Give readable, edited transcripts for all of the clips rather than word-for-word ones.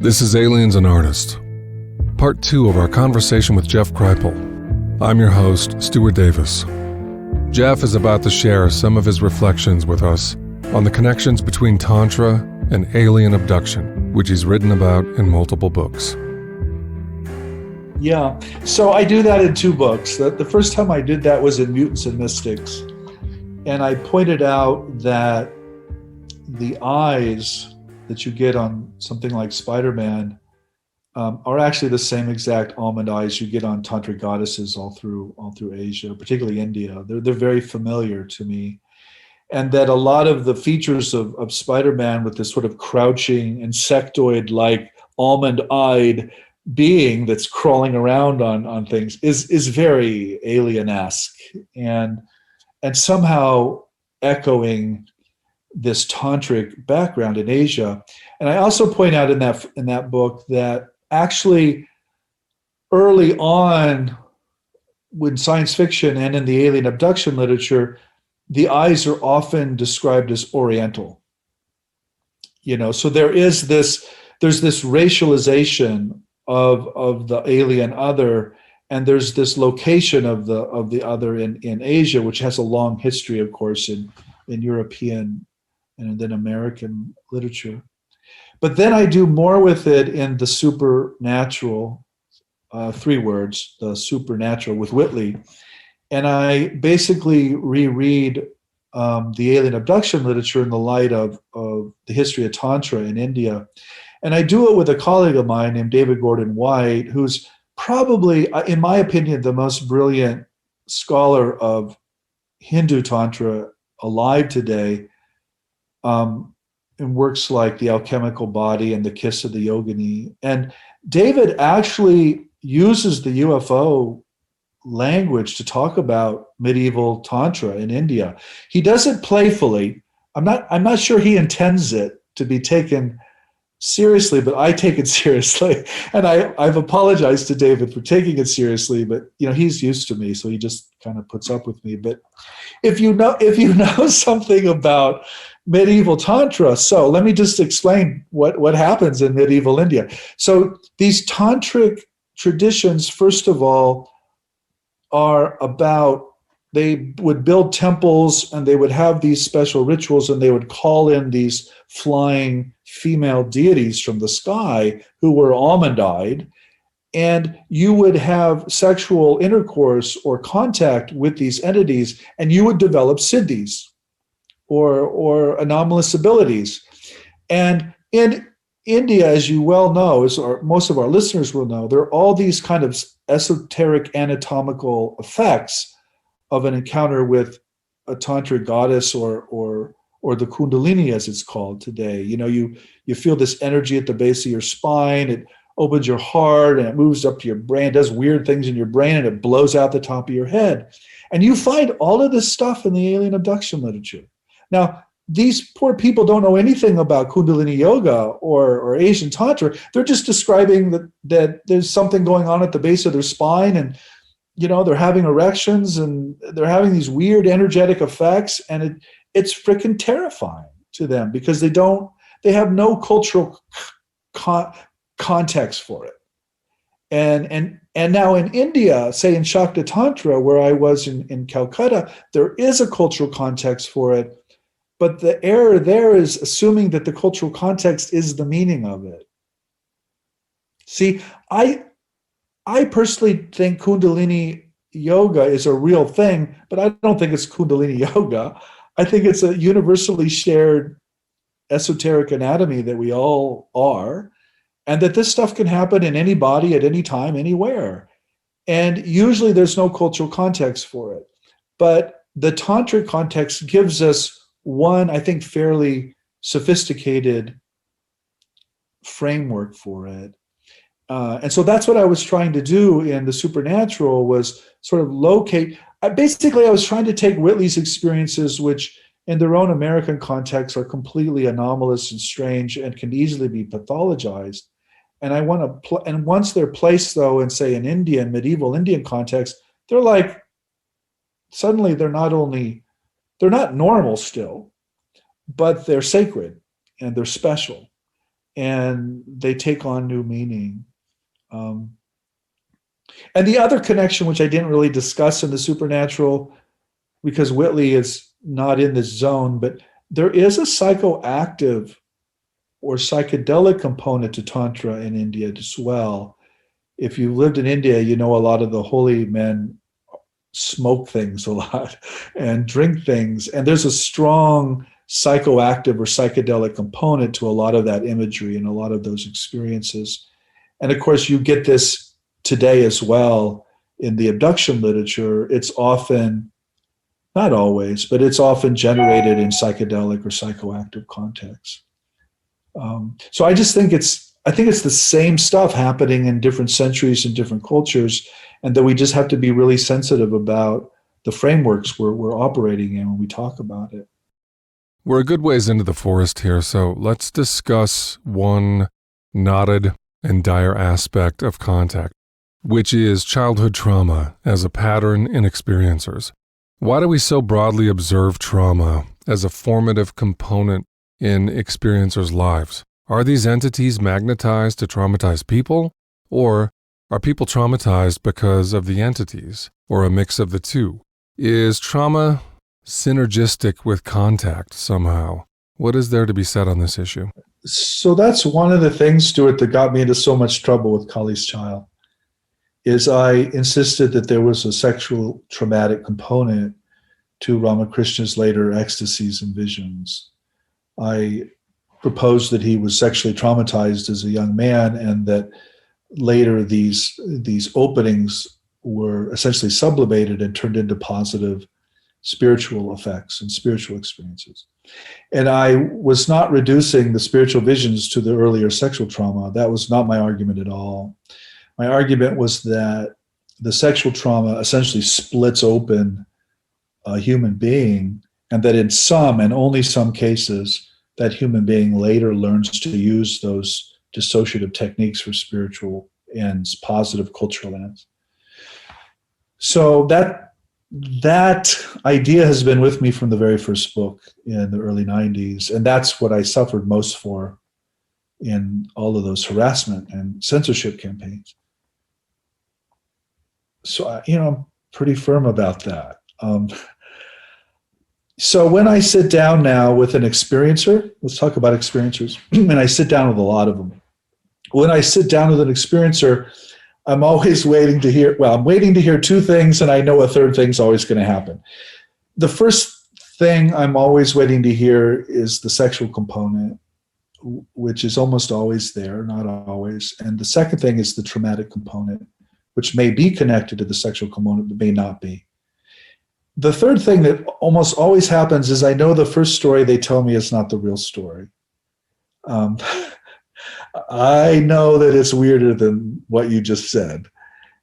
This is Aliens and Artists, part 2 of our conversation with Jeff Kripal. I'm your host, Stuart Davis. Jeff is about to share some of his reflections with us on the connections between Tantra and alien abduction, which he's written about in multiple books. Yeah, so I do that in 2 books. The first time I did that was in Mutants and Mystics. And I pointed out that the eyes that you get on something like Spider-Man are actually the same exact almond eyes you get on tantric goddesses all through Asia, particularly India. They're very familiar to me. And that a lot of the features of Spider-Man with this sort of crouching, insectoid-like, almond-eyed being that's crawling around on things is very alien-esque and somehow echoing this tantric background in Asia. And I also point out in that book that actually early on, when science fiction and in the alien abduction literature, the eyes are often described as Oriental. So there's this racialization of the alien other, and there's this location of the other in Asia, which has a long history, of course, in European and then American literature. But then I do more with it in the supernatural, 3 words, the supernatural with Whitley. And I basically reread the alien abduction literature in the light of the history of Tantra in India. And I do it with a colleague of mine named David Gordon White, who's probably, in my opinion, the most brilliant scholar of Hindu Tantra alive today, in works like The Alchemical Body and The Kiss of the Yogini. And David actually uses the UFO language to talk about medieval Tantra in India. He does it playfully. I'm not sure he intends it to be taken seriously, but I take it seriously. And I've apologized to David for taking it seriously, but he's used to me, so he just kind of puts up with me. But if you know something about medieval Tantra, so let me just explain what happens in medieval India. So these tantric traditions, first of all, are about, they would build temples and they would have these special rituals and they would call in these flying female deities from the sky who were almond-eyed, and you would have sexual intercourse or contact with these entities and you would develop siddhis or anomalous abilities. And in India, as you well know, or most of our listeners will know, there are all these kind of esoteric anatomical effects of an encounter with a tantric goddess or the kundalini, as it's called today. You feel this energy at the base of your spine. It opens your heart and it moves up to your brain, does weird things in your brain, and it blows out the top of your head. And you find all of this stuff in the alien abduction literature. Now, these poor people don't know anything about Kundalini yoga or Asian Tantra. They're just describing that there's something going on at the base of their spine, and they're having erections and they're having these weird energetic effects, and it's freaking terrifying to them because they have no cultural context for it. And now in India, say in Shakta Tantra, where I was in Calcutta, there is a cultural context for it. But the error there is assuming that the cultural context is the meaning of it. See, I personally think Kundalini yoga is a real thing, but I don't think it's Kundalini yoga. I think it's a universally shared esoteric anatomy that we all are, and that this stuff can happen in any body at any time, anywhere. And usually there's no cultural context for it. But the tantric context gives us one, I think, fairly sophisticated framework for it. And so that's what I was trying to do in the supernatural, was sort of locate. Basically, I was trying to take Whitley's experiences, which in their own American context are completely anomalous and strange and can easily be pathologized. And I want to, and once they're placed, though, in, say, an Indian, medieval Indian context, they're like, suddenly they're not normal still, but they're sacred and they're special. and they take on new meaning. And the other connection, which I didn't really discuss in the supernatural, because Whitley is not in this zone, but there is a psychoactive or psychedelic component to Tantra in India as well. If you lived in India, you know a lot of the holy men smoke things a lot and drink things. And there's a strong psychoactive or psychedelic component to a lot of that imagery and a lot of those experiences. And of course, you get this today as well in the abduction literature. It's often, not always, but it's often generated in psychedelic or psychoactive contexts. So I just think I think it's the same stuff happening in different centuries and different cultures, and that we just have to be really sensitive about the frameworks we're operating in when we talk about it. We're a good ways into the forest here, so let's discuss one knotted and dire aspect of contact, which is childhood trauma as a pattern in experiencers. Why do we so broadly observe trauma as a formative component in experiencers' lives? Are these entities magnetized to traumatize people, or are people traumatized because of the entities, or a mix of the two? Is trauma synergistic with contact somehow? What is there to be said on this issue? So that's one of the things, Stuart, that got me into so much trouble with Kali's Child, is I insisted that there was a sexual traumatic component to Ramakrishna's later ecstasies and visions. I proposed that he was sexually traumatized as a young man, and that later these openings were essentially sublimated and turned into positive spiritual effects and spiritual experiences. And I was not reducing the spiritual visions to the earlier sexual trauma. That was not my argument at all. My argument was that the sexual trauma essentially splits open a human being, and that in some and only some cases, that human being later learns to use those dissociative techniques for spiritual ends, positive cultural ends. So that idea has been with me from the very first book in the early 90s, and that's what I suffered most for in all of those harassment and censorship campaigns. So, I'm pretty firm about that. So when I sit down now with an experiencer, let's talk about experiencers, and I sit down with a lot of them. When I sit down with an experiencer, I'm always waiting to hear, I'm waiting to hear two things, and I know a third thing's always going to happen. The first thing I'm always waiting to hear is the sexual component, which is almost always there, not always. And the second thing is the traumatic component, which may be connected to the sexual component, but may not be. The third thing that almost always happens is I know the first story they tell me is not the real story. I know that it's weirder than what you just said.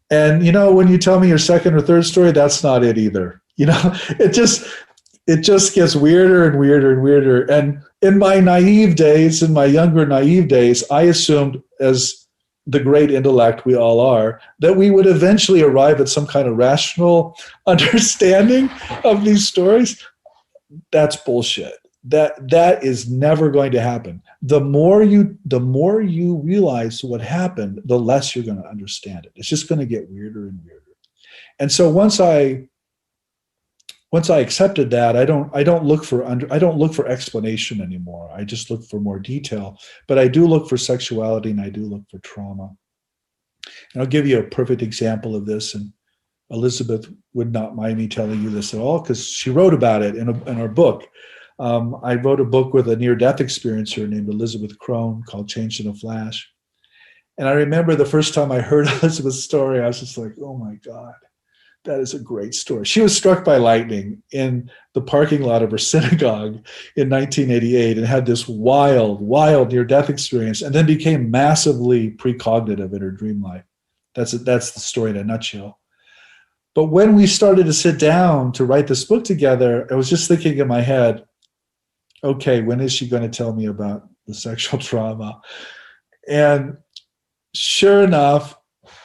And, when you tell me your second or third story, that's not it either. It just gets weirder and weirder and weirder. And in my younger naive days, I assumed, as the great intellect we all are, that we would eventually arrive at some kind of rational understanding of these stories. That's bullshit. That is never going to happen. The more you realize what happened, the less you're going to understand it. It's just going to get weirder and weirder. And so once I accepted that, I don't look for explanation anymore. I just look for more detail. But I do look for sexuality, and I do look for trauma. And I'll give you a perfect example of this. And Elizabeth would not mind me telling you this at all, because she wrote about it in her book. I wrote a book with a near-death experiencer named Elizabeth Crone called Changed in a Flash. And I remember the first time I heard Elizabeth's story, I was just like, oh my God. That is a great story. She was struck by lightning in the parking lot of her synagogue in 1988 and had this wild near-death experience, and then became massively precognitive in her dream life. That's the story in a nutshell. But when we started to sit down to write this book together, I was just thinking in my head, okay, when is she going to tell me about the sexual trauma? And sure enough,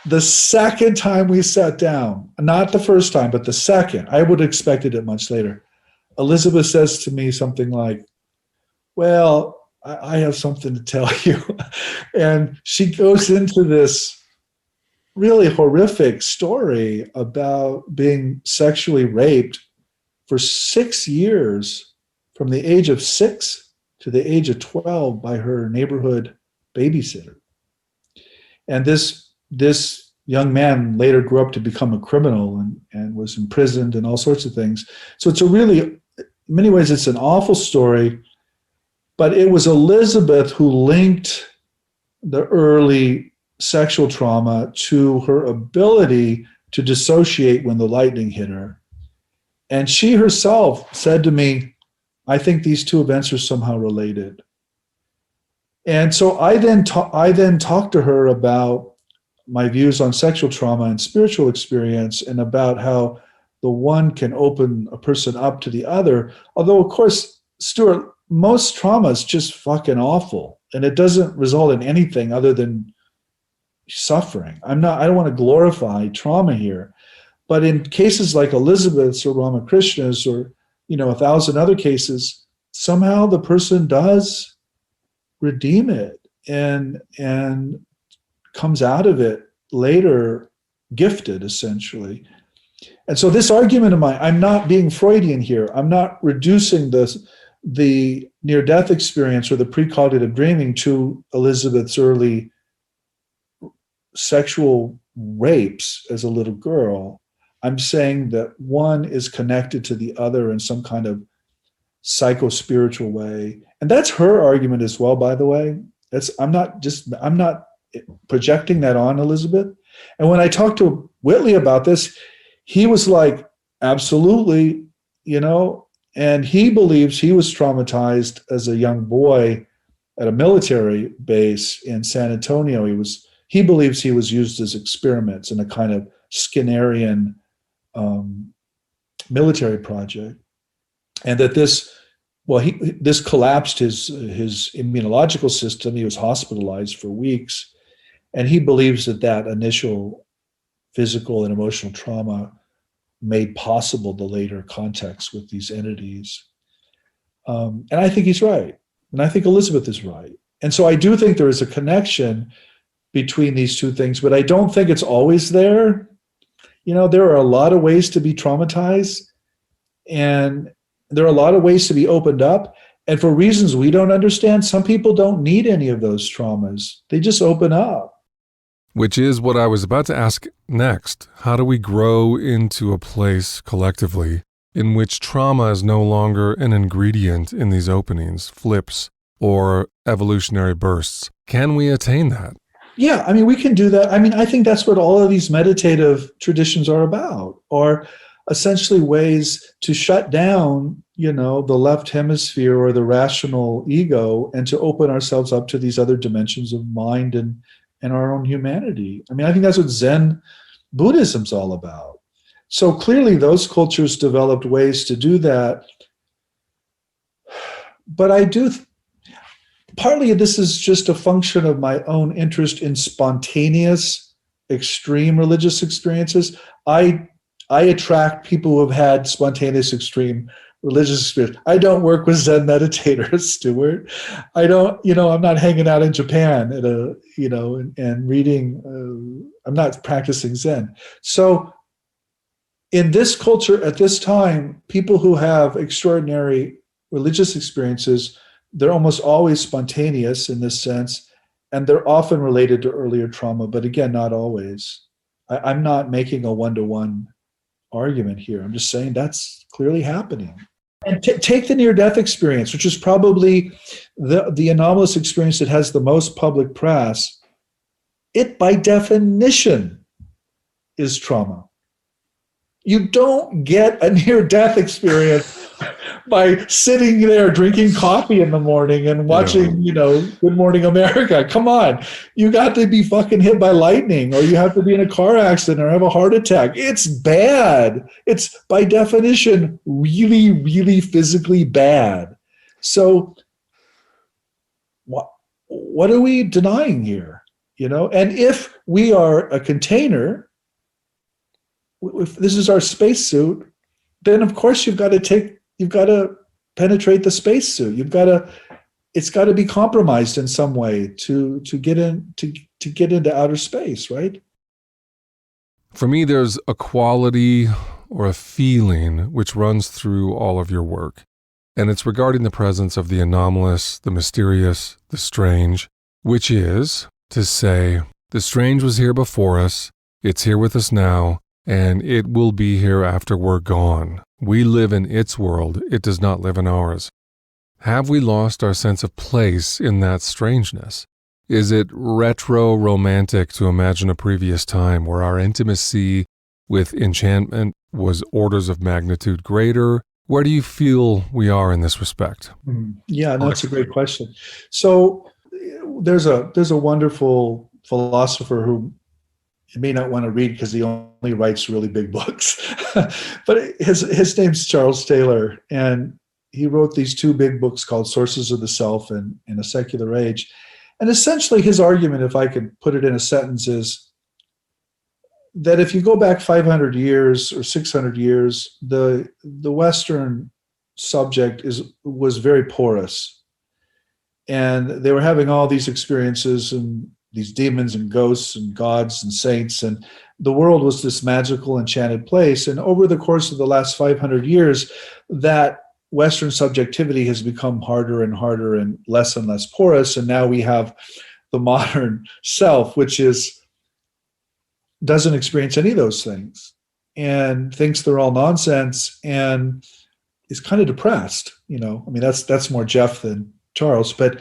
the second time we sat down, not the first time, but the second, I would have expected it much later, Elizabeth says to me something like, well, I have something to tell you. And she goes into this really horrific story about being sexually raped for 6 years, from the age of 6 to the age of 12, by her neighborhood babysitter. And this young man later grew up to become a criminal and was imprisoned and all sorts of things. So it's a really, in many ways, it's an awful story. But it was Elizabeth who linked the early sexual trauma to her ability to dissociate when the lightning hit her. And she herself said to me, I think these two events are somehow related. And so I then talked to her about my views on sexual trauma and spiritual experience, and about how the one can open a person up to the other. Although, of course, Stuart, most trauma is just fucking awful, and it doesn't result in anything other than suffering. I don't want to glorify trauma here, but in cases like Elizabeth's or Ramakrishna's, or 1,000 other cases, somehow the person does redeem it and comes out of it later gifted, essentially. And so this argument of mine, I'm not being Freudian here. I'm not reducing the near-death experience or the precognitive dreaming to Elizabeth's early sexual rapes as a little girl. I'm saying that one is connected to the other in some kind of psycho-spiritual way. And that's her argument as well, by the way. I'm not projecting that on Elizabeth. And when I talked to Whitley about this, he was like, absolutely, and he believes he was traumatized as a young boy at a military base in San Antonio. He believes he was used as experiments in a kind of Skinnerian military project, and that this collapsed his immunological system. He was hospitalized for weeks, and he believes that initial physical and emotional trauma made possible the later contacts with these entities. And I think he's right. And I think Elizabeth is right. And so I do think there is a connection between these two things, but I don't think it's always there. There are a lot of ways to be traumatized, and there are a lot of ways to be opened up. And for reasons we don't understand, some people don't need any of those traumas. They just open up. Which is what I was about to ask next. How do we grow into a place collectively in which trauma is no longer an ingredient in these openings, flips, or evolutionary bursts? Can we attain that? Yeah, we can do that. I think that's what all of these meditative traditions are about, or essentially ways to shut down, the left hemisphere or the rational ego, and to open ourselves up to these other dimensions of mind and our own humanity. I think that's what Zen Buddhism's all about. So clearly those cultures developed ways to do that. But partly this is just a function of my own interest in spontaneous, extreme religious experiences. I attract people who have had spontaneous, extreme religious experience. I don't work with Zen meditators, Stuart. I don't, I'm not hanging out in Japan at and reading. I'm not practicing Zen. So in this culture at this time, people who have extraordinary religious experiences, they're almost always spontaneous in this sense, and they're often related to earlier trauma, but again, not always. I'm not making a one-to-one argument here. I'm just saying that's clearly happening. And take the near-death experience, which is probably the anomalous experience that has the most public press. It, by definition, is trauma. You don't get a near-death experience by sitting there drinking coffee in the morning and watching, Good Morning America. Come on. You got to be fucking hit by lightning, or you have to be in a car accident or have a heart attack. It's bad. It's by definition really, really physically bad. So what are we denying here? And if we are a container, if this is our spacesuit, then of course you've got to penetrate the spacesuit. You've got to it's got to be compromised in some way to get into outer space, right? For me, there's a quality or a feeling which runs through all of your work, and it's regarding the presence of the anomalous, the mysterious, the strange, which is to say, the strange was here before us, it's here with us now, and it will be here after we're gone. We live in its world, it does not live in ours. Have we lost our sense of place in that strangeness? Is it retro-romantic to imagine a previous time where our intimacy with enchantment was orders of magnitude greater? Where do you feel we are in this respect? Yeah, no, that's a great question. So there's a wonderful philosopher who you may not want to read because he only writes really big books, but his name's Charles Taylor, and he wrote these two big books called Sources of the Self and In a Secular Age. And essentially his argument, if I could put it in a sentence, is that if you go back 500 years or 600 years, the Western subject was very porous. And they were having all these experiences and these demons and ghosts and gods and saints, and the world was this magical, enchanted place. And over the course of the last 500 years, that Western subjectivity has become harder and harder and less porous. And now we have the modern self, which doesn't experience any of those things and thinks they're all nonsense and is kind of depressed. I mean, that's more Jeff than Charles, but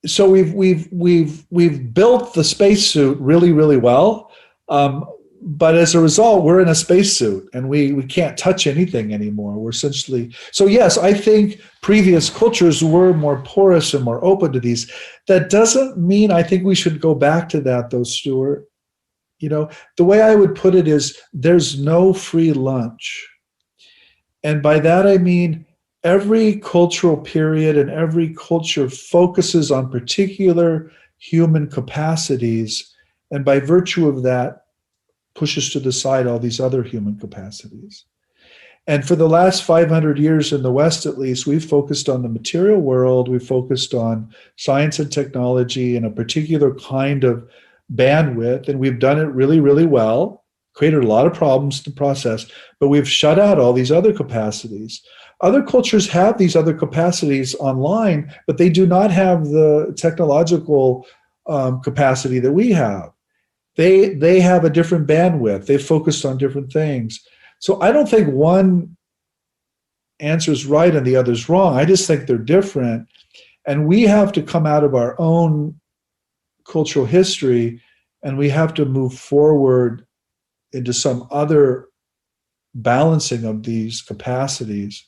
so we've built the spacesuit really, really well. But as a result, we're in a spacesuit and we can't touch anything anymore. We're essentially, so yes, I think previous cultures were more porous and more open to these. That doesn't mean I think we should go back to that though, Stuart. The way I would put it is there's no free lunch. And by that I mean every cultural period and every culture focuses on particular human capacities, and by virtue of that, pushes to the side all these other human capacities. And for the last 500 years in the West, at least, we've focused on the material world. We've focused on science and technology and a particular kind of bandwidth. And we've done it really, really well, created a lot of problems in the process, but we've shut out all these other capacities. Other cultures have these other capacities online, but they do not have the technological capacity that we have. They have a different bandwidth. They focused on different things. So I don't think one answer is right and the other's wrong. I just think they're different. And we have to come out of our own cultural history and we have to move forward into some other balancing of these capacities.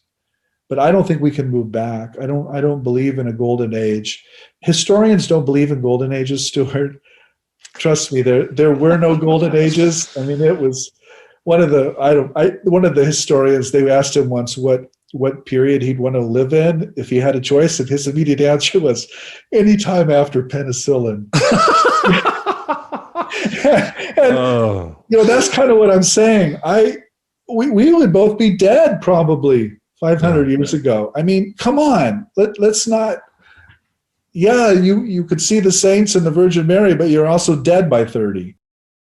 But I don't think we can move back. I don't believe in a golden age. Historians don't believe in golden ages, Stuart. Trust me, there were no golden ages. I mean, it was one of the historians. They asked him once what period he'd want to live in if he had a choice, and his immediate answer was any time after penicillin. And that's kind of what I'm saying. We would both be dead probably 500 years ago. I mean, come on, let's not. Yeah, you could see the saints and the Virgin Mary, but you're also dead by 30.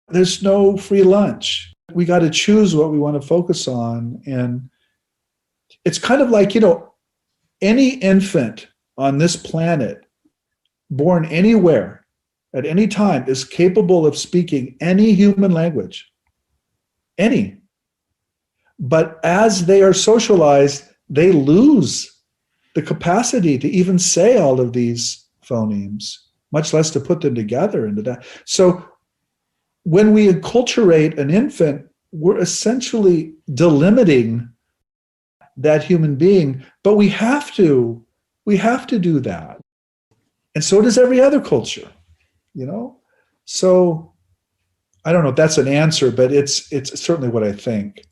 There's no free lunch. We got to choose what we want to focus on. And it's kind of like, any infant on this planet, born anywhere, at any time, is capable of speaking any human language. Any. But as they are socialized, they lose the capacity to even say all of these phonemes, much less to put them together into that. So when we enculturate an infant, we're essentially delimiting that human being, but we have to do that. And so does every other culture, So I don't know if that's an answer, but it's certainly what I think.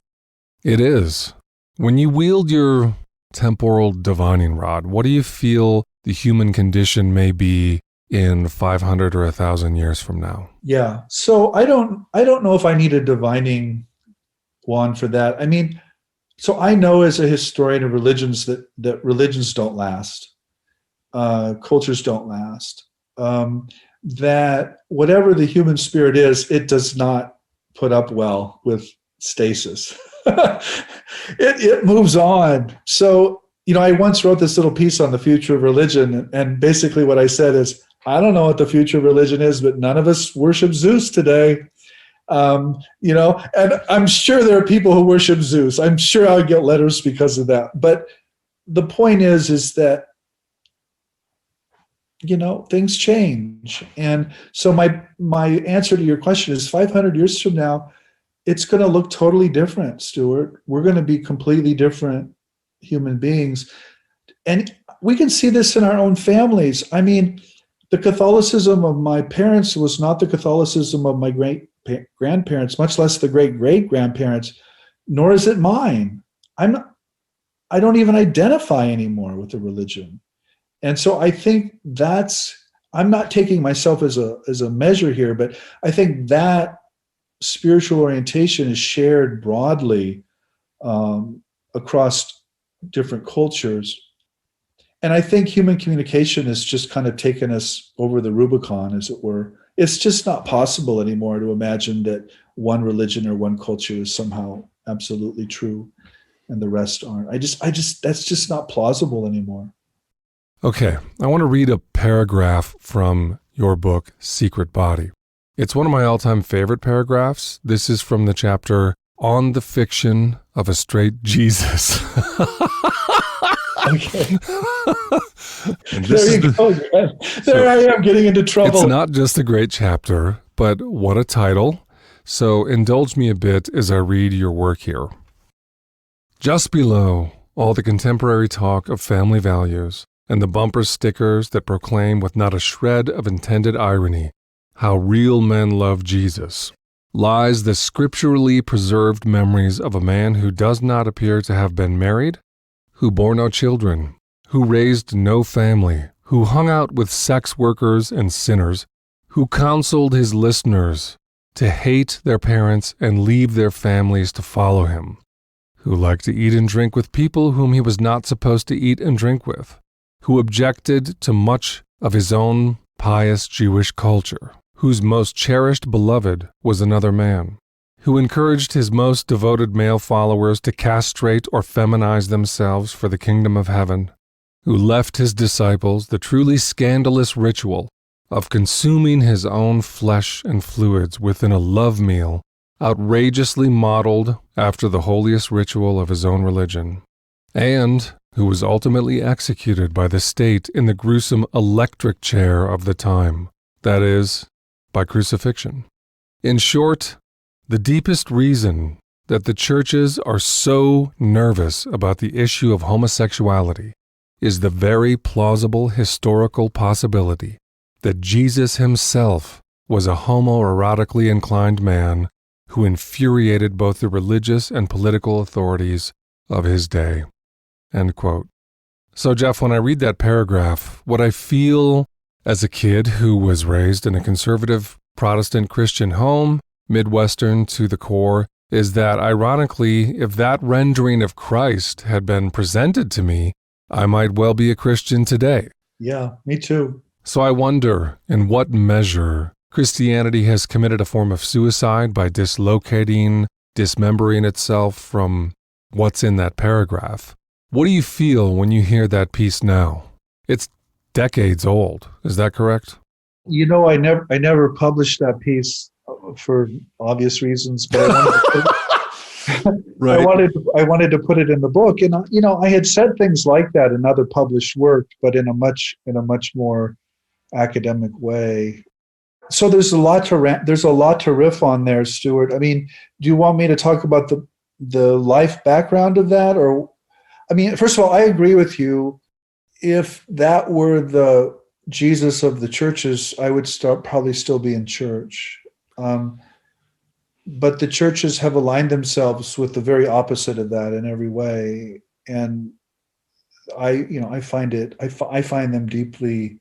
It is. When you wield your temporal divining rod, what do you feel the human condition may be in 500 or 1,000 years from now? Yeah. So I don't know if I need a divining wand for that. I mean, so I know as a historian of religions that religions don't last. cultures don't last. That whatever the human spirit is, it does not put up well with stasis. It moves on. So, I once wrote this little piece on the future of religion, and basically what I said is, I don't know what the future of religion is, but none of us worship Zeus today. And I'm sure there are people who worship Zeus. I'm sure I'll get letters because of that. But the point is that, things change. And so my answer to your question is 500 years from now, it's going to look totally different, Stuart. We're going to be completely different human beings. And we can see this in our own families. I mean, the Catholicism of my parents was not the Catholicism of my great-grandparents, much less the great-great-grandparents, nor is it mine. I don't even identify anymore with the religion. And so I think I'm not taking myself as a measure here, but I think that spiritual orientation is shared broadly across different cultures. And I think human communication has just kind of taken us over the Rubicon, as it were. It's just not possible anymore to imagine that one religion or one culture is somehow absolutely true and the rest aren't. That's just not plausible anymore. Okay, I want to read a paragraph from your book, Secret Body. It's one of my all-time favorite paragraphs. This is from the chapter On the Fiction of a Straight Jesus. Okay. There you go. There I am getting into trouble. It's not just a great chapter, but what a title. So indulge me a bit as I read your work here. Just below all the contemporary talk of family values and the bumper stickers that proclaim with not a shred of intended irony how real men love Jesus, lies the scripturally preserved memories of a man who does not appear to have been married, who bore no children, who raised no family, who hung out with sex workers and sinners, who counseled his listeners to hate their parents and leave their families to follow him, who liked to eat and drink with people whom he was not supposed to eat and drink with, who objected to much of his own pious Jewish culture, whose most cherished beloved was another man, who encouraged his most devoted male followers to castrate or feminize themselves for the kingdom of heaven, who left his disciples the truly scandalous ritual of consuming his own flesh and fluids within a love meal outrageously modeled after the holiest ritual of his own religion, and who was ultimately executed by the state in the gruesome electric chair of the time, that is, by crucifixion. In short, the deepest reason that the churches are so nervous about the issue of homosexuality is the very plausible historical possibility that Jesus himself was a homoerotically inclined man who infuriated both the religious and political authorities of his day. End quote. So, Jeff, when I read that paragraph, what I feel as a kid who was raised in a conservative Protestant Christian home, Midwestern to the core, is that, ironically, if that rendering of Christ had been presented to me, I might well be a Christian today. Yeah, me too. So I wonder in what measure Christianity has committed a form of suicide by dismembering itself from what's in that paragraph. What do you feel when you hear that piece now? It's decades old. Is that correct? I never published that piece for obvious reasons, but Right. I wanted to put it in the book, and I had said things like that in other published work, but in a much more academic way. So there's a lot to riff on there, Stuart. I mean, do you want me to talk about the life background of that, or? I mean, first of all, I agree with you. If that were the Jesus of the churches, I would probably still be in church. But the churches have aligned themselves with the very opposite of that in every way, and I find them deeply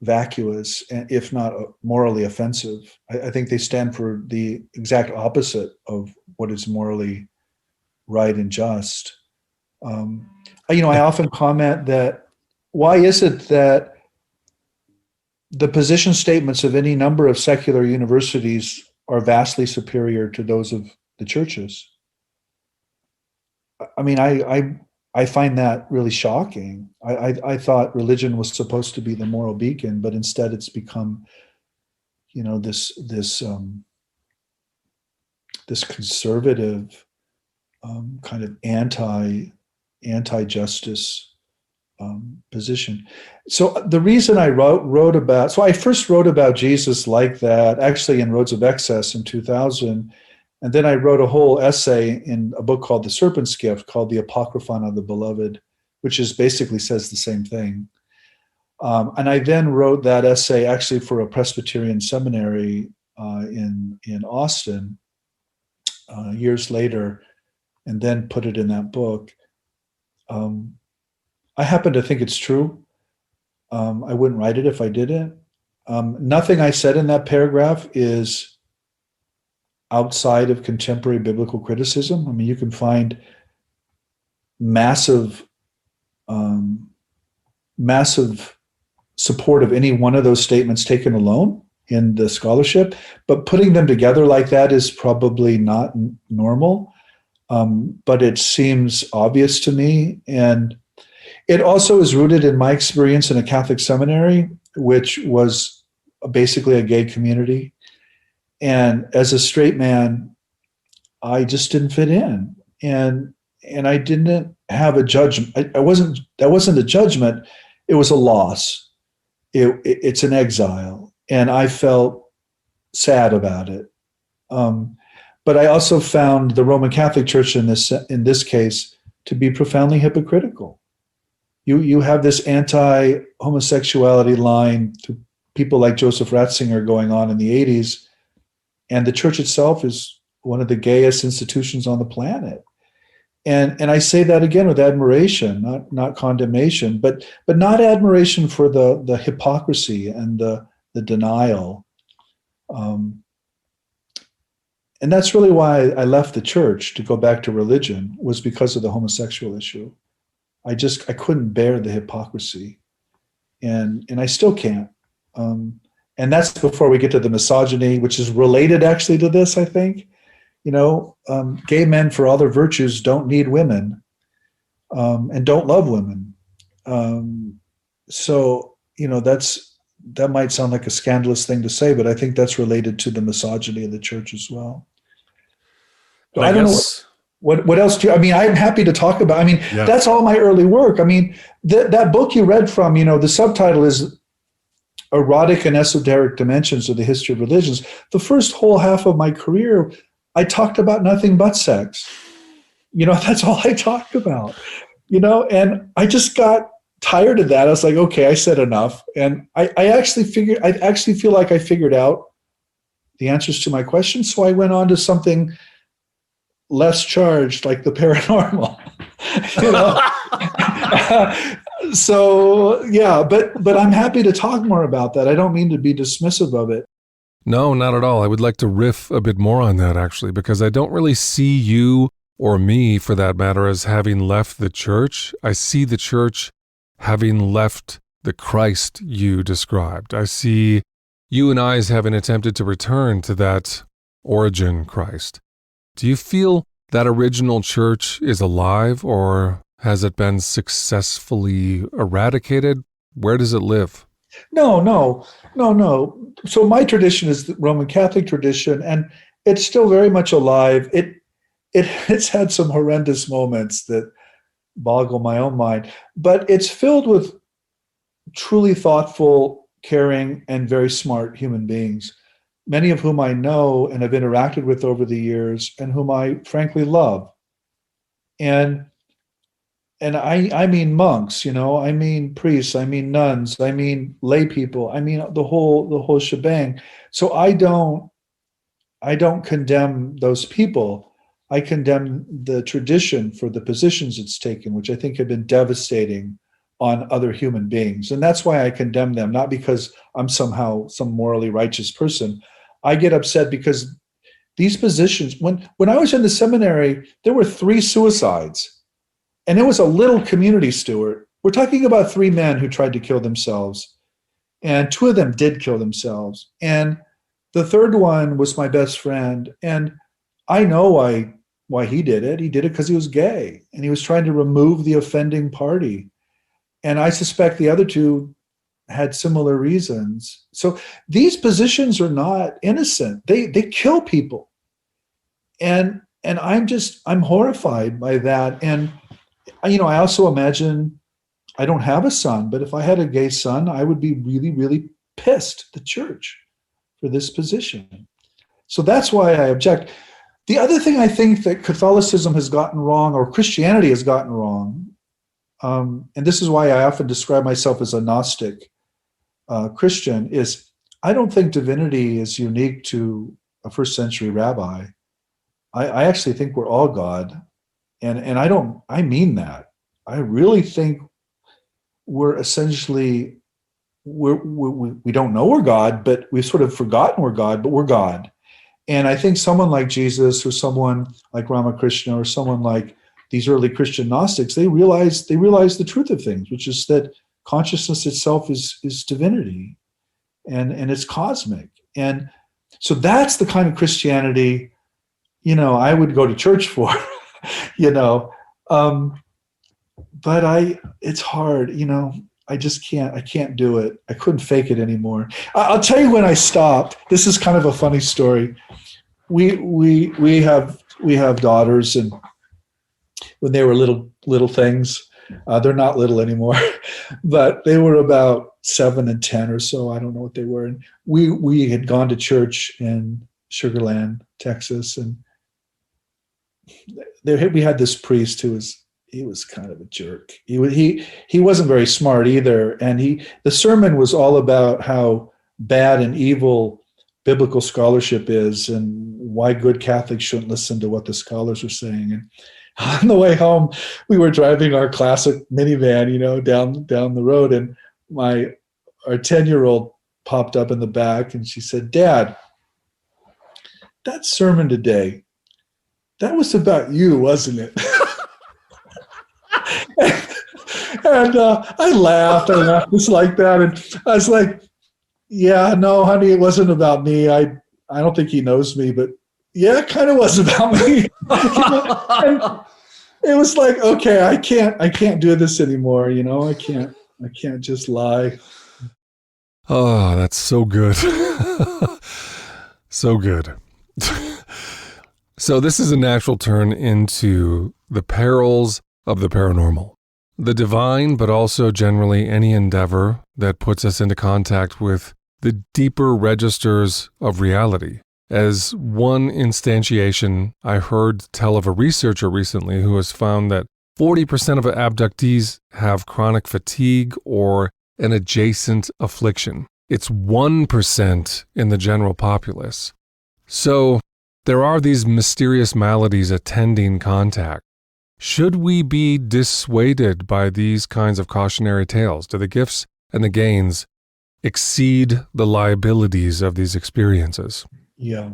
vacuous, if not morally offensive. I think they stand for the exact opposite of what is morally right and just. I often comment that why is it that the position statements of any number of secular universities are vastly superior to those of the churches? I mean, I find that really shocking. I thought religion was supposed to be the moral beacon, but instead it's become, this conservative kind of anti-justice position. So the reason I wrote about, so I first wrote about Jesus like that, actually in Roads of Excess in 2000. And then I wrote a whole essay in a book called The Serpent's Gift, called The Apocryphon of the Beloved, which is basically says the same thing. And I then wrote that essay actually for a Presbyterian seminary in Austin years later, and then put it in that book. I happen to think it's true. I wouldn't write it if I didn't. Nothing I said in that paragraph is outside of contemporary biblical criticism. I mean, you can find massive support of any one of those statements taken alone in the scholarship, but putting them together like that is probably not normal. But it seems obvious to me. And it also is rooted in my experience in a Catholic seminary, which was basically a gay community. And as a straight man, I just didn't fit in. And I didn't have a judgment. That wasn't a judgment. It was a loss. It's an exile. And I felt sad about it. But I also found the Roman Catholic Church in this case to be profoundly hypocritical. You have this anti-homosexuality line through people like Joseph Ratzinger going on in the 80s, and the church itself is one of the gayest institutions on the planet. And I say that again with admiration, not condemnation, but not admiration for the hypocrisy and the denial. And that's really why I left the church to go back to religion, was because of the homosexual issue. I couldn't bear the hypocrisy, and I still can't. And that's before we get to the misogyny, which is related actually to this, I think. Gay men, for all their virtues, don't need women and don't love women. So that might sound like a scandalous thing to say, but I think that's related to the misogyny of the church as well. So I don't know what else do you, I mean, I'm happy to talk about. I mean, That's all my early work. I mean, that book you read from, the subtitle is Erotic and Esoteric Dimensions of the History of Religions. The first whole half of my career, I talked about nothing but sex. That's all I talked about, and I just got tired of that. I was like, okay, I said enough. And I actually feel like I figured out the answers to my questions. So I went on to something less charged, like the paranormal, So yeah, but I'm happy to talk more about that. I don't mean to be dismissive of it. No, not at all. I would like to riff a bit more on that, actually, because I don't really see you, or me for that matter, as having left the church. I see the church having left the Christ you described. I see you and I as having attempted to return to that origin Christ. Do you feel that original church is alive, or has it been successfully eradicated? Where does it live? No. So my tradition is the Roman Catholic tradition, and it's still very much alive. It's had some horrendous moments that boggle my own mind, but it's filled with truly thoughtful, caring, and very smart human beings, many of whom I know and have interacted with over the years, and whom I frankly love. And I mean monks, I mean priests, I mean nuns, I mean lay people, I mean the whole shebang. So I don't condemn those people. I condemn the tradition for the positions it's taken, which I think have been devastating on other human beings. And that's why I condemn them, not because I'm somehow some morally righteous person. I get upset because these positions, when I was in the seminary, there were 3 suicides. And it was a little community, Stuart. We're talking about three men who tried to kill themselves, and two of them did kill themselves. And the third one was my best friend. And I know why he did it. He did it because he was gay and he was trying to remove the offending party. And I suspect the other two had similar reasons. So these positions are not innocent. They kill people. And I'm horrified by that. And I also imagine, I don't have a son, but if I had a gay son, I would be really, really pissed at the church for this position. So that's why I object. The other thing I think that Catholicism has gotten wrong, or Christianity has gotten wrong, and this is why I often describe myself as a Gnostic Christian, is I don't think divinity is unique to a first century rabbi. I actually think we're all God. And I mean that. I really think we're essentially, we don't know we're God, but we've sort of forgotten we're God, but we're God. And I think someone like Jesus or someone like Ramakrishna or someone like these early Christian Gnostics, they realize the truth of things, which is that consciousness itself is divinity and it's cosmic. And so that's the kind of Christianity, I would go to church for, but it's hard, I just I can't do it. I couldn't fake it anymore. I'll tell you when I stopped. This is kind of a funny story. We have daughters, and when they were little things, they're not little anymore, but they were about 7 and 10 or so. I don't know what they were. And we had gone to church in Sugar Land, Texas, and we had this priest who was kind of a jerk. He wasn't very smart either, and the sermon was all about how bad and evil biblical scholarship is, and why good Catholics shouldn't listen to what the scholars are saying. And on the way home, we were driving our classic minivan, down the road, and our 10-year-old popped up in the back, and she said, "Dad, that sermon today, that was about you, wasn't it?" and I laughed just like that, and I was like, "Yeah, no, honey, it wasn't about me. I don't think he knows me, but yeah, it kind of was about me." And it was like, okay, I can't do this anymore. I can't just lie. Oh, that's so good. So good. So this is a natural turn into the perils of the paranormal. The divine, but also generally any endeavor that puts us into contact with the deeper registers of reality. As one instantiation I heard tell of a researcher recently who has found that 40% of abductees have chronic fatigue or an adjacent affliction. It's 1% in the general populace. So there are these mysterious maladies attending contact. Should we be dissuaded by these kinds of cautionary tales? Do the gifts and the gains exceed the liabilities of these experiences? Yeah.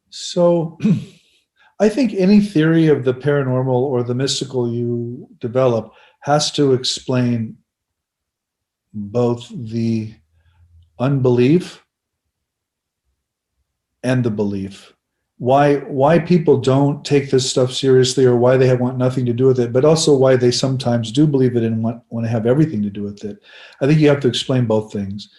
So I think any theory of the paranormal or the mystical you develop has to explain both the unbelief and the belief. Why people don't take this stuff seriously, or why they want nothing to do with it, but also why they sometimes do believe it and want to have everything to do with it. I think you have to explain both things.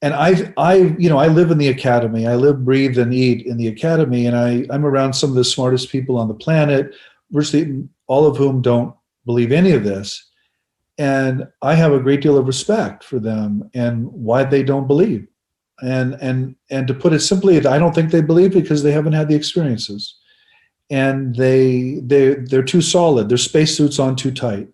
And I live in the academy. I live, breathe, and eat in the academy, and I'm around some of the smartest people on the planet, virtually all of whom don't believe any of this. And I have a great deal of respect for them and why they don't believe. And to put it simply, I don't think they believe because they haven't had the experiences, and they're too solid. Their spacesuits on too tight.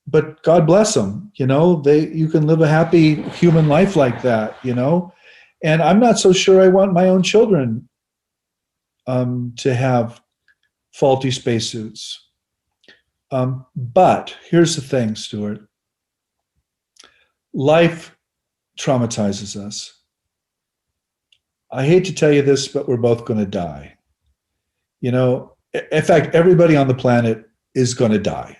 But God bless them. You can live a happy human life like that. And I'm not so sure I want my own children to have faulty spacesuits. But here's the thing, Stuart. Life traumatizes us. I hate to tell you this, but we're both going to die. In fact, everybody on the planet is going to die.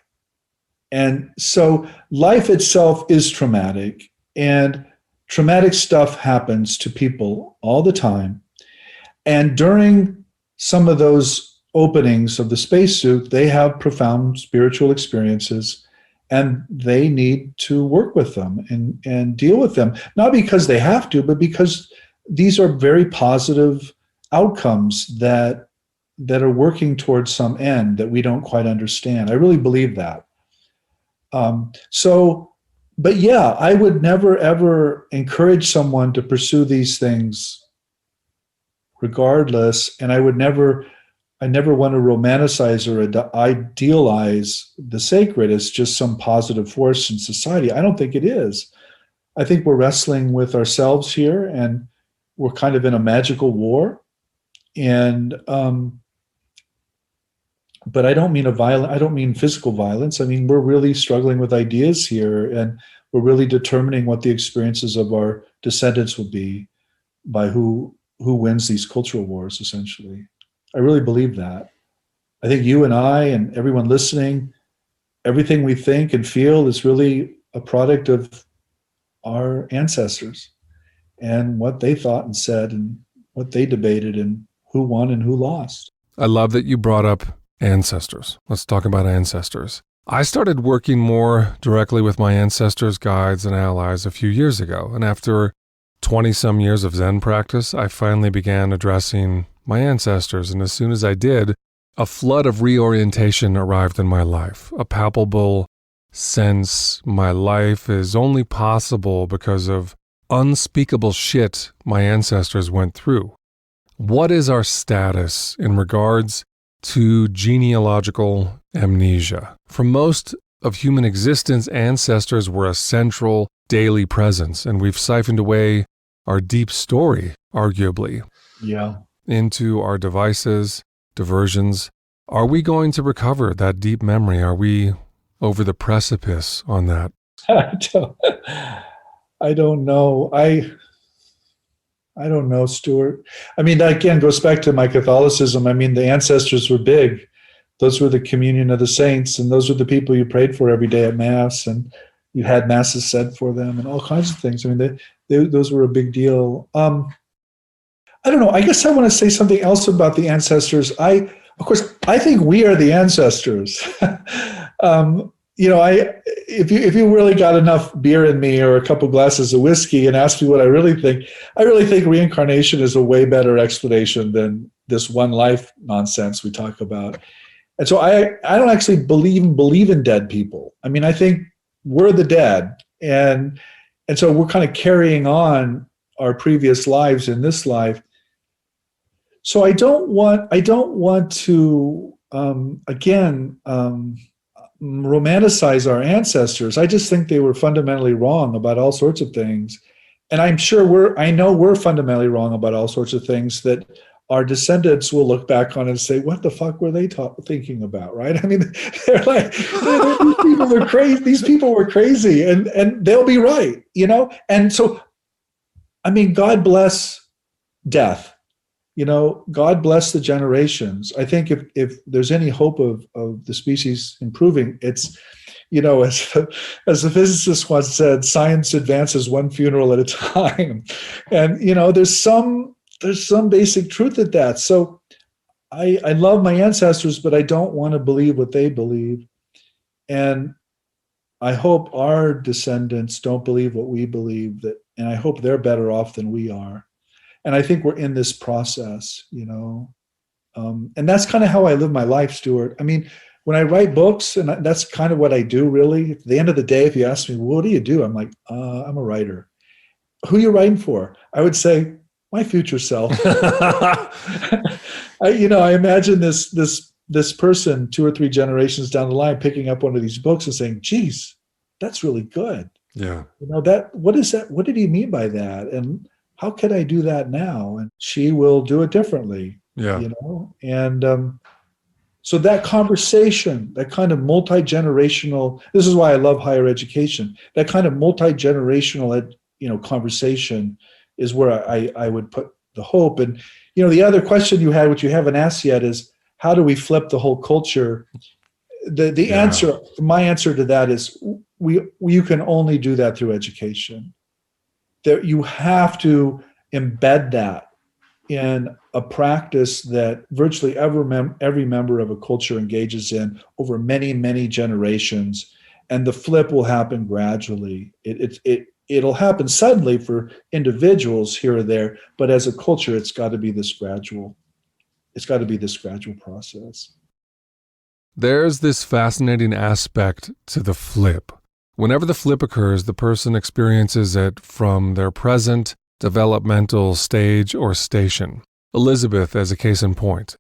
And so life itself is traumatic, and traumatic stuff happens to people all the time. And during some of those openings of the spacesuit, they have profound spiritual experiences, and they need to work with them and deal with them, not because they have to, but because these are very positive outcomes that are working towards some end that we don't quite understand. I really believe that. But yeah, I would never ever encourage someone to pursue these things regardless. And I never want to romanticize or idealize the sacred as just some positive force in society. I don't think it is. I think we're wrestling with ourselves here, and we're kind of in a magical war. And, but I don't mean physical violence. I mean, we're really struggling with ideas here, and we're really determining what the experiences of our descendants will be by who wins these cultural wars, essentially. I really believe that. I think you and I and everyone listening, everything we think and feel is really a product of our ancestors and what they thought and said and what they debated and who won and who lost. I love that you brought up ancestors. Let's talk about ancestors. I started working more directly with my ancestors, guides, and allies a few years ago, and after 20-some years of Zen practice, I finally began addressing my ancestors, and as soon as I did, a flood of reorientation arrived in my life, a palpable sense my life is only possible because of unspeakable shit my ancestors went through. What is our status in regards to genealogical amnesia? For most of human existence, ancestors were a central daily presence, and we've siphoned away our deep story, arguably, into our devices, diversions. Are we going to recover that deep memory? Are we over the precipice on that? I don't know. I don't know, Stuart. I mean, that again goes back to my Catholicism. I mean, the ancestors were big. Those were the communion of the saints, and those were the people you prayed for every day at Mass, and you had Masses said for them and all kinds of things. I mean, those were a big deal. I don't know. I guess I want to say something else about the ancestors. Of course, I think we are the ancestors. If you really got enough beer in me or a couple glasses of whiskey and asked me what I really think reincarnation is a way better explanation than this one life nonsense we talk about. And so I don't actually believe in dead people. I mean, I think we're the dead, and so we're kind of carrying on our previous lives in this life. So I don't want to romanticize our ancestors. I just think they were fundamentally wrong about all sorts of things, and I know we're fundamentally wrong about all sorts of things that our descendants will look back on and say, "What the fuck were they thinking about?" Right? I mean, they're like, "These people were crazy. These people were crazy," and they'll be right, you know. And so, I mean, God bless death. You know, God bless the generations. I think if there's any hope of the species improving, it's, you know, as the physicist once said, science advances one funeral at a time. And, you know, there's some basic truth at that. So I love my ancestors, but I don't want to believe what they believe. And I hope our descendants don't believe what we believe, and I hope they're better off than we are. And I think we're in this process, you know. And that's kind of how I live my life, Stuart. I mean, when I write books, and that's kind of what I do, really. At the end of the day, if you ask me, what do you do? I'm like, I'm a writer. Who are you writing for? I would say, my future self. I imagine this person 2 or 3 generations down the line picking up one of these books and saying, geez, that's really good. Yeah. You know, what is that? What did he mean by that? And how can I do that now? And she will do it differently. Yeah. You know, and so that conversation, that kind of multi-generational, this is why I love higher education, that kind of multi-generational, conversation is where I would put the hope. And, you know, the other question you had, which you haven't asked yet, is how do we flip the whole culture the answer, my answer to that is you can only do that through education. That you have to embed that in a practice that virtually every member of a culture engages in over many, many generations. And the flip will happen gradually. It'll happen suddenly for individuals here or there, but as a culture, it's got to be this gradual process. There's this fascinating aspect to the flip. Whenever the flip occurs, the person experiences it from their present developmental stage or station. Elizabeth as a case in point.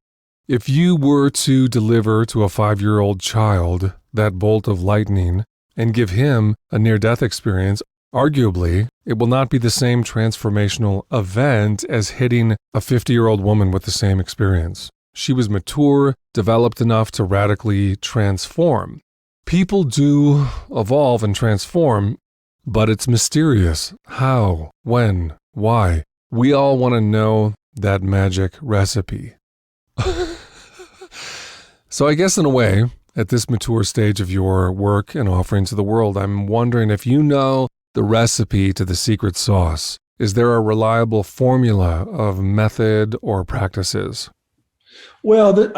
If you were to deliver to a 5-year-old child that bolt of lightning and give him a near-death experience, arguably, it will not be the same transformational event as hitting a 50-year-old woman with the same experience. She was mature, developed enough to radically transform. People do evolve and transform, but it's mysterious. How? When? Why? We all want to know that magic recipe. So I guess in a way, at this mature stage of your work and offering to the world, I'm wondering if you know the recipe to the secret sauce. Is there a reliable formula of method or practices? Well,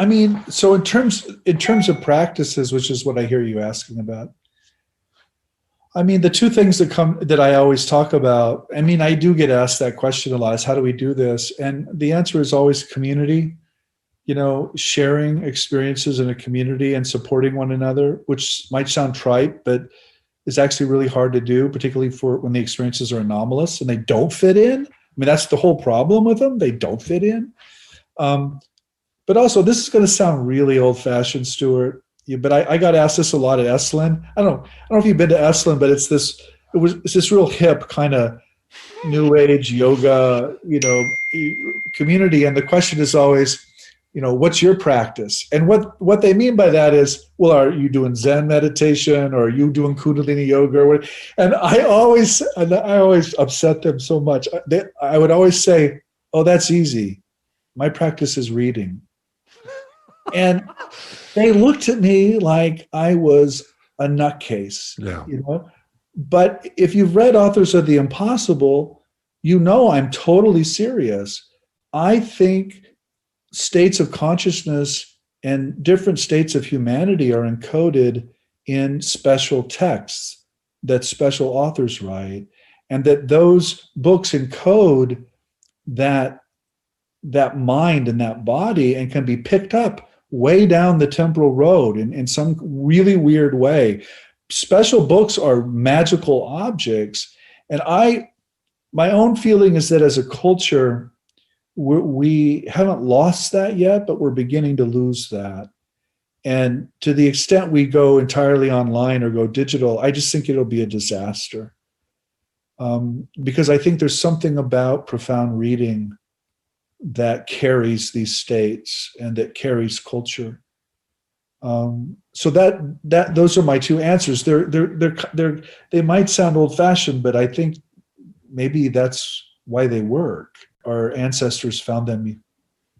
so in terms of practices, which is what I hear you asking about, the two things that I always talk about, I do get asked that question a lot, is how do we do this? And the answer is always community, sharing experiences in a community and supporting one another, which might sound trite, but is actually really hard to do, particularly for when the experiences are anomalous and they don't fit in. That's the whole problem with them. They don't fit in. But also, this is going to sound really old-fashioned, Stuart. But I got asked this a lot at Esalen. I don't know if you've been to Esalen, but it's this real hip kind of new age yoga, community. And the question is always, what's your practice? And what they mean by that is, well, are you doing Zen meditation or are you doing Kundalini yoga or what? And I always upset them so much. I would always say, oh, that's easy. My practice is reading. And they looked at me like I was a nutcase, But if you've read Authors of the Impossible, I'm totally serious. I think states of consciousness and different states of humanity are encoded in special texts that special authors write, and that those books encode that mind and that body and can be picked up way down the temporal road in some really weird way. Special books are magical objects. And my own feeling is that as a culture, we haven't lost that yet, but we're beginning to lose that. And to the extent we go entirely online or go digital, I just think it'll be a disaster. Because I think there's something about profound reading that carries these states and that carries culture. So those are my two answers. They might sound old-fashioned, but I think maybe that's why they work. Our ancestors found them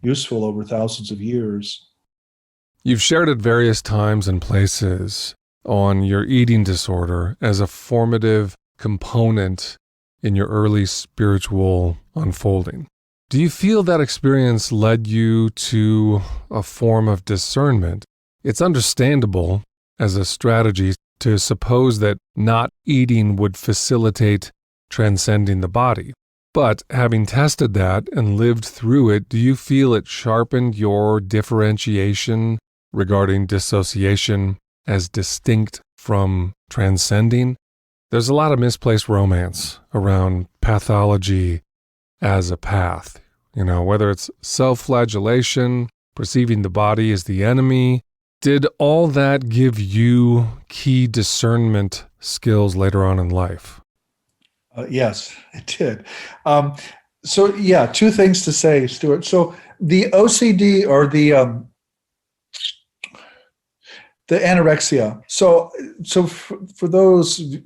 useful over thousands of years. You've shared at various times and places on your eating disorder as a formative component in your early spiritual unfolding. Do you feel that experience led you to a form of discernment? It's understandable as a strategy to suppose that not eating would facilitate transcending the body. But having tested that and lived through it, do you feel it sharpened your differentiation regarding dissociation as distinct from transcending? There's a lot of misplaced romance around pathology as a path. Whether it's self-flagellation, perceiving the body as the enemy. Did all that give you key discernment skills later on in life? Yes, it did. Two things to say, Stuart. So the OCD or the anorexia. So for those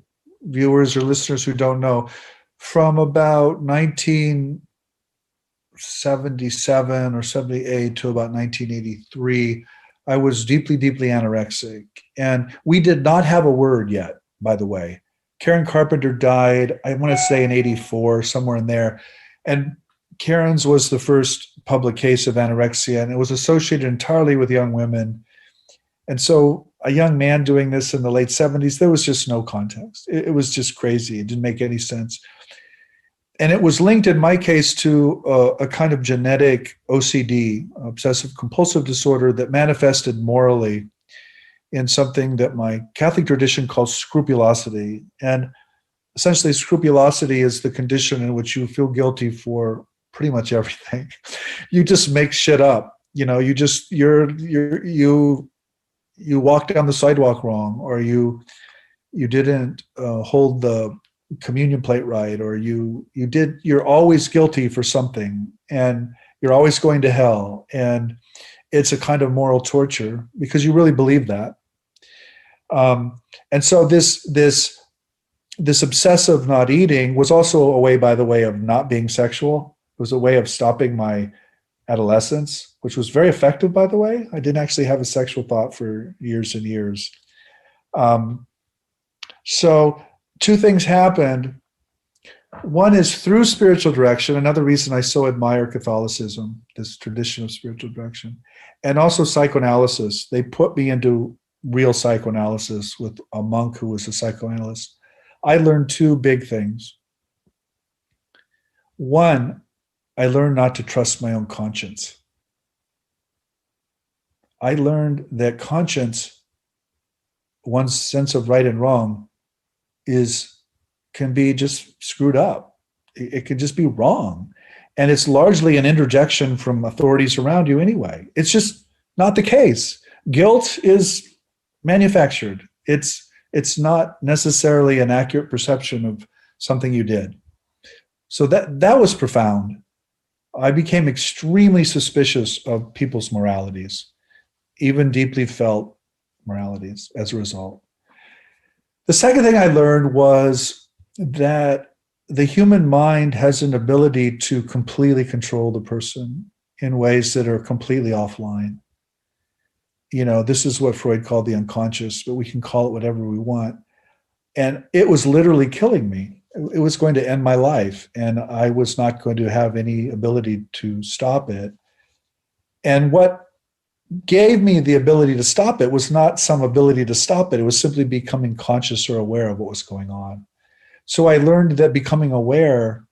viewers or listeners who don't know, from about 1977 or 78 to about 1983, I was deeply, deeply anorexic. And we did not have a word yet, by the way. Karen Carpenter died, I want to say in 84, somewhere in there. And Karen's was the first public case of anorexia, and it was associated entirely with young women. And so a young man doing this in the late 70s, there was just no context. It was just crazy. It didn't make any sense. And it was linked in my case to a kind of genetic OCD, obsessive compulsive disorder, that manifested morally in something that my Catholic tradition calls scrupulosity. And essentially, scrupulosity is the condition in which you feel guilty for pretty much everything. You just make shit up. You walked down the sidewalk wrong, or you didn't hold the communion plate right, or you're always guilty for something, and you're always going to hell. And it's a kind of moral torture because you really believe that. And so this obsessive not eating was also a way, by the way, of not being sexual. It was a way of stopping my adolescence, which was very effective, by the way. I didn't actually have a sexual thought for years and years. So two things happened. One is through spiritual direction. Another reason I so admire Catholicism, this tradition of spiritual direction, and also psychoanalysis. They put me into real psychoanalysis with a monk who was a psychoanalyst. I learned two big things. One, I learned not to trust my own conscience. I learned that conscience, one's sense of right and wrong, can be just screwed up. It can just be wrong. And it's largely an interjection from authorities around you anyway. It's just not the case. Guilt is manufactured. It's not necessarily an accurate perception of something you did. So that was profound. I became extremely suspicious of people's moralities, even deeply felt moralities as a result. The second thing I learned was that the human mind has an ability to completely control the person in ways that are completely offline. This is what Freud called the unconscious, but we can call it whatever we want. And it was literally killing me. It was going to end my life, and I was not going to have any ability to stop it. And what gave me the ability to stop it was not some ability to stop it. It was simply becoming conscious or aware of what was going on. So I learned that becoming aware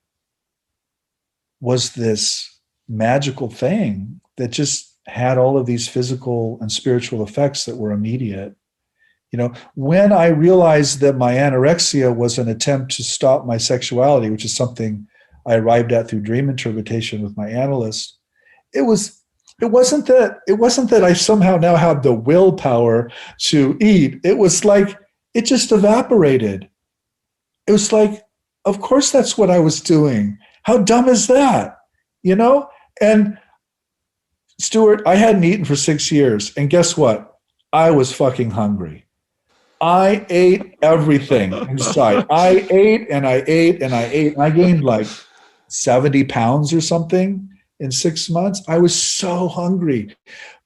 was this magical thing that just had all of these physical and spiritual effects that were immediate. When I realized that my anorexia was an attempt to stop my sexuality, which is something I arrived at through dream interpretation with my analyst, it wasn't that I somehow now had the willpower to eat. It was like it just evaporated. It was like, of course that's what I was doing. How dumb is that? And Stuart, I hadn't eaten for 6 years, and guess what? I was fucking hungry. I ate everything inside. I ate and I ate and I ate. And I gained like 70 pounds or something in 6 months. I was so hungry,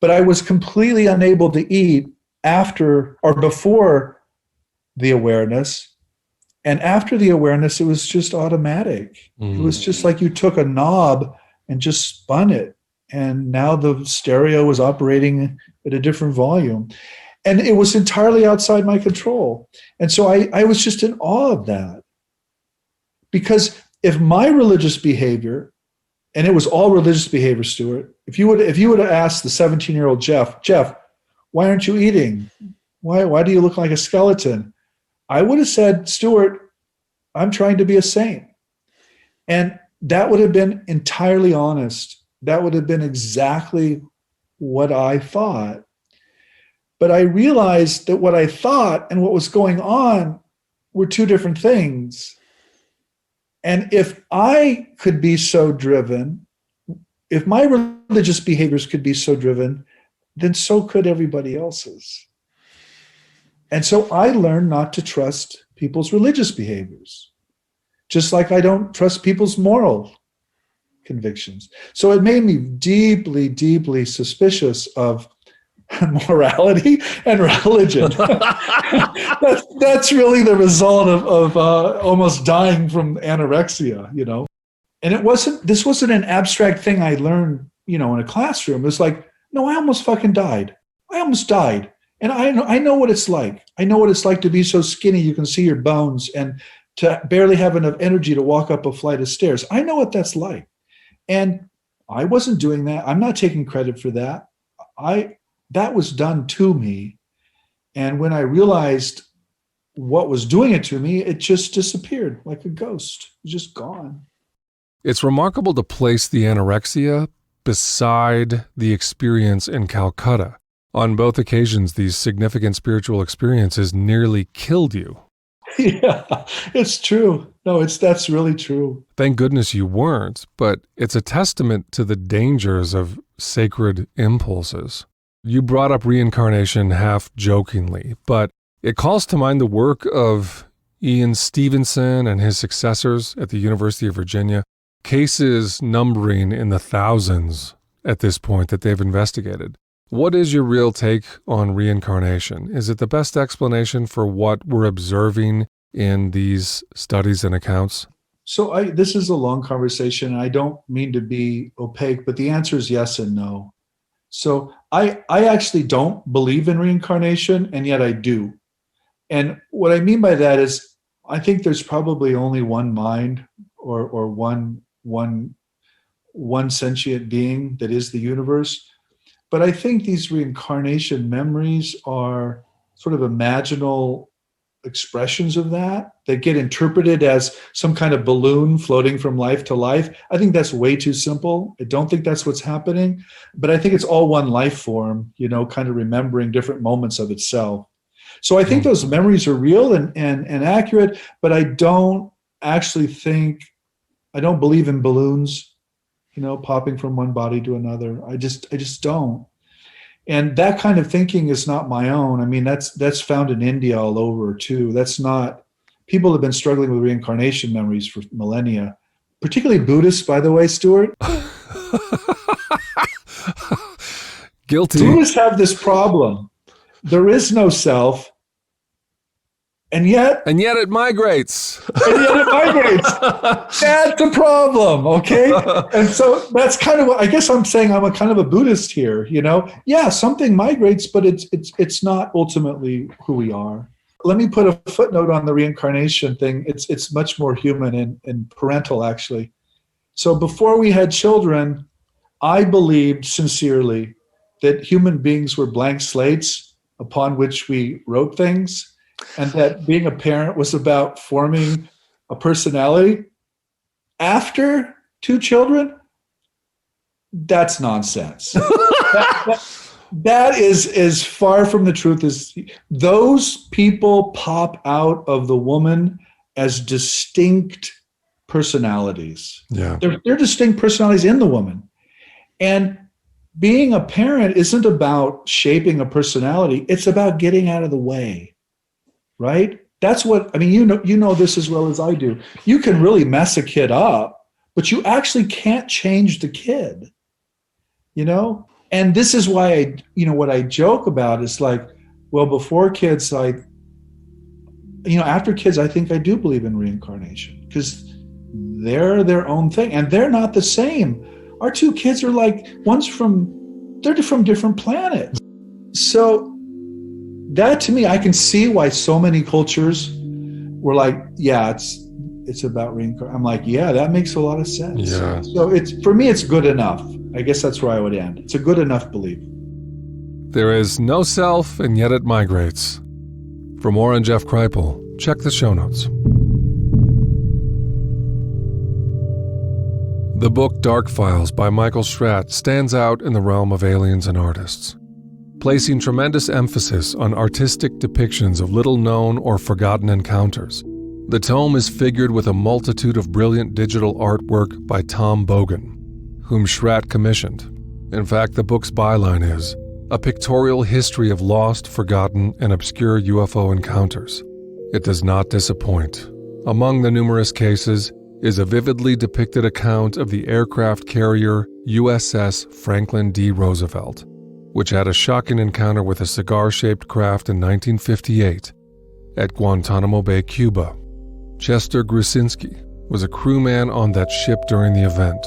but I was completely unable to eat after or before the awareness. And after the awareness, it was just automatic. It was just like you took a knob and just spun it. And now the stereo was operating at a different volume. And it was entirely outside my control. And so I was just in awe of that. Because if my religious behavior, and it was all religious behavior, Stuart, if you would have asked the 17-year-old Jeff, why aren't you eating? Why do you look like a skeleton? I would have said, Stuart, I'm trying to be a saint. And that would have been entirely honest. That would have been exactly what I thought. But I realized that what I thought and what was going on were two different things. And if I could be so driven, if my religious behaviors could be so driven, then so could everybody else's. And so I learned not to trust people's religious behaviors, just like I don't trust people's moral convictions. So it made me deeply, deeply suspicious of morality and religion. That's really the result of almost dying from anorexia, you know. And this wasn't an abstract thing I learned, you know, in a classroom. It was like, no, I almost fucking died. I almost died. And I know what it's like. I know what it's like to be so skinny you can see your bones and to barely have enough energy to walk up a flight of stairs. I know what that's like. And I wasn't doing that. I'm not taking credit for that. That was done to me. And when I realized what was doing it to me, it just disappeared like a ghost. It was just gone. It's remarkable to place the anorexia beside the experience in Calcutta. On both occasions, these significant spiritual experiences nearly killed you. Yeah, it's true. No, that's really true. Thank goodness you weren't, but it's a testament to the dangers of sacred impulses. You brought up reincarnation half jokingly, but it calls to mind the work of Ian Stevenson and his successors at the University of Virginia, cases numbering in the thousands at this point that they've investigated. What is your real take on reincarnation? Is it the best explanation for what we're observing in these studies and accounts? So this is a long conversation. I don't mean to be opaque, but the answer is yes and no. So I actually don't believe in reincarnation, and yet I do. And what I mean by that is I think there's probably only one mind or one sentient being that is the universe. But I think these reincarnation memories are sort of imaginal expressions of that get interpreted as some kind of balloon floating from life to life. I think that's way too simple. I don't think that's what's happening, but I think it's all one life form, you know, kind of remembering different moments of itself. So I think those memories are real and accurate, but I don't believe in balloons, you know, popping from one body to another. I just don't. And that kind of thinking is not my own. I mean, that's found in India all over too. People have been struggling with reincarnation memories for millennia, particularly Buddhists, by the way, Stuart. Guilty. Buddhists have this problem. There is no self. And yet it migrates. That's a problem, okay? And so that's kind of what I guess I'm saying. I'm a kind of a Buddhist here, you know? Yeah, something migrates, but it's not ultimately who we are. Let me put a footnote on the reincarnation thing. It's much more human and parental, actually. So before we had children, I believed sincerely that human beings were blank slates upon which we wrote things, and that being a parent was about forming a personality. After 2 children, that's nonsense. That is as far from the truth as those people pop out of the woman as distinct personalities. Yeah. They're distinct personalities in the woman. And being a parent isn't about shaping a personality. It's about getting out of the way. Right? That's what, I mean, you know this as well as I do. You can really mess a kid up, but you actually can't change the kid, you know? And this is why what I joke about is like, well, before kids, after kids, I think I do believe in reincarnation because they're their own thing and they're not the same. Our 2 kids are like, they're from different planets. So that to me, I can see why so many cultures were like, yeah, it's about reincarnation. I'm like, yeah, that makes a lot of sense. Yeah. So for me, it's good enough. I guess that's where I would end. It's a good enough belief. There is no self, and yet it migrates. For more on Jeff Kripal, check the show notes. The book Dark Files by Michael Schratt stands out in the realm of aliens and artists, placing tremendous emphasis on artistic depictions of little-known or forgotten encounters. The tome is figured with a multitude of brilliant digital artwork by Tom Bogan, whom Schratt commissioned. In fact, the book's byline is A Pictorial History of Lost, Forgotten, and Obscure UFO Encounters. It does not disappoint. Among the numerous cases is a vividly depicted account of the aircraft carrier USS Franklin D. Roosevelt, which had a shocking encounter with a cigar-shaped craft in 1958 at Guantanamo Bay, Cuba. Chester Grusinski was a crewman on that ship during the event.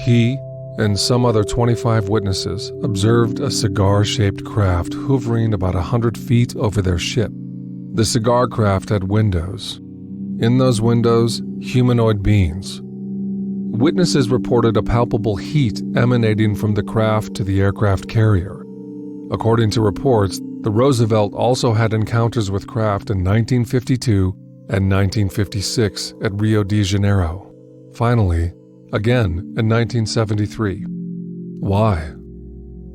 He and some other 25 witnesses observed a cigar-shaped craft hovering about 100 feet over their ship. The cigar craft had windows. In those windows, humanoid beings. Witnesses reported a palpable heat emanating from the craft to the aircraft carrier. According to reports, the Roosevelt also had encounters with craft in 1952 and 1956 at Rio de Janeiro. Finally, again in 1973. Why?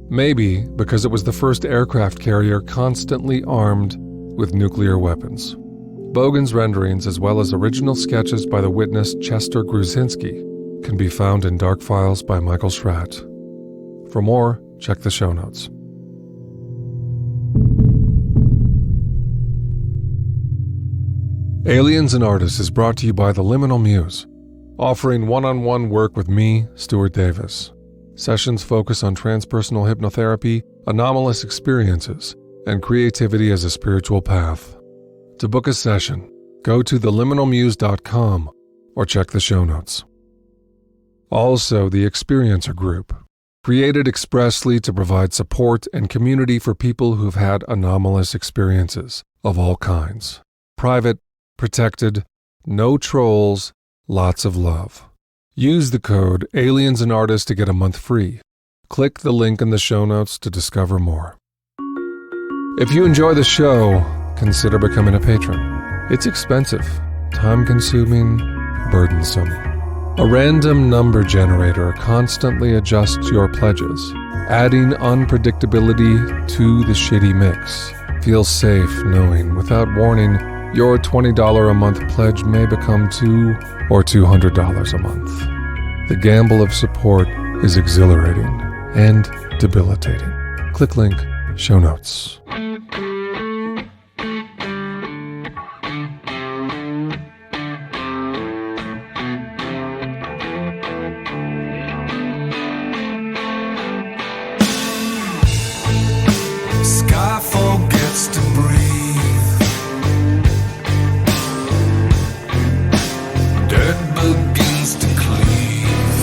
Maybe because it was the first aircraft carrier constantly armed with nuclear weapons. Bogan's renderings, as well as original sketches by the witness Chester Grusinski, can be found in Dark Files by Michael Schratt. For more, check the show notes. Aliens and Artists is brought to you by the Liminal Muse, offering one-on-one work with me, Stuart Davis. Sessions focus on transpersonal hypnotherapy, anomalous experiences, and creativity as a spiritual path. To book a session, go to theliminalmuse.com or check the show notes. Also, the Experiencer Group, created expressly to provide support and community for people who've had anomalous experiences of all kinds. Private, protected, no trolls, lots of love. Use the code Aliens and Artists to get a month free. Click the link in the show notes to discover more. If you enjoy the show, consider becoming a patron. It's expensive, time-consuming, burdensome. A random number generator constantly adjusts your pledges, adding unpredictability to the shitty mix. Feel safe knowing, without warning, your $20 a month pledge may become $200 or $200 a month. The gamble of support is exhilarating and debilitating. Click link, show notes. Sky forgets to breathe. Dirt begins to cleave.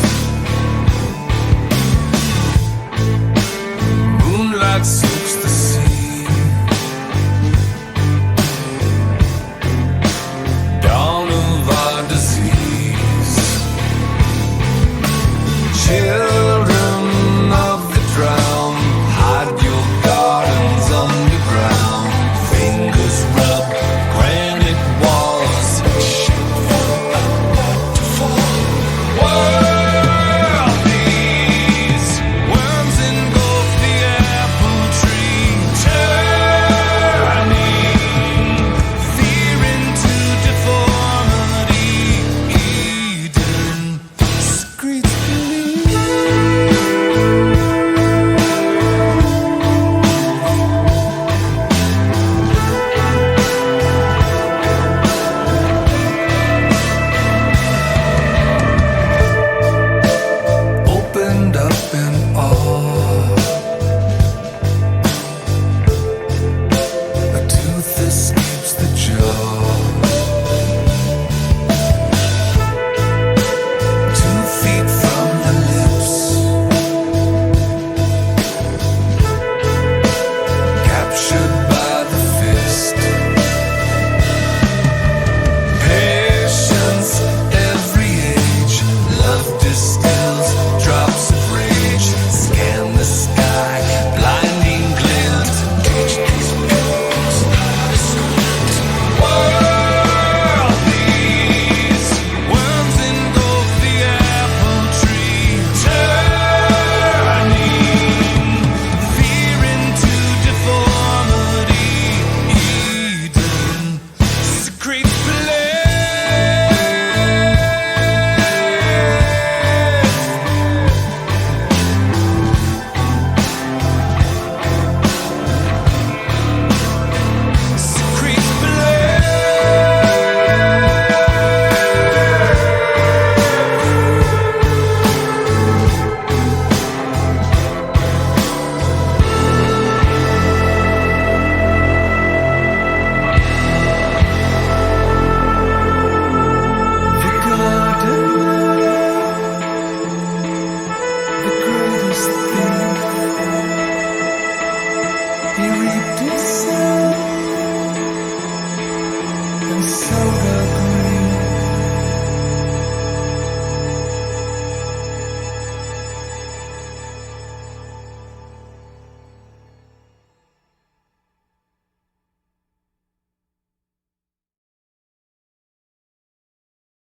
Moonlight soaks the sea. Dawn of our disease. Chill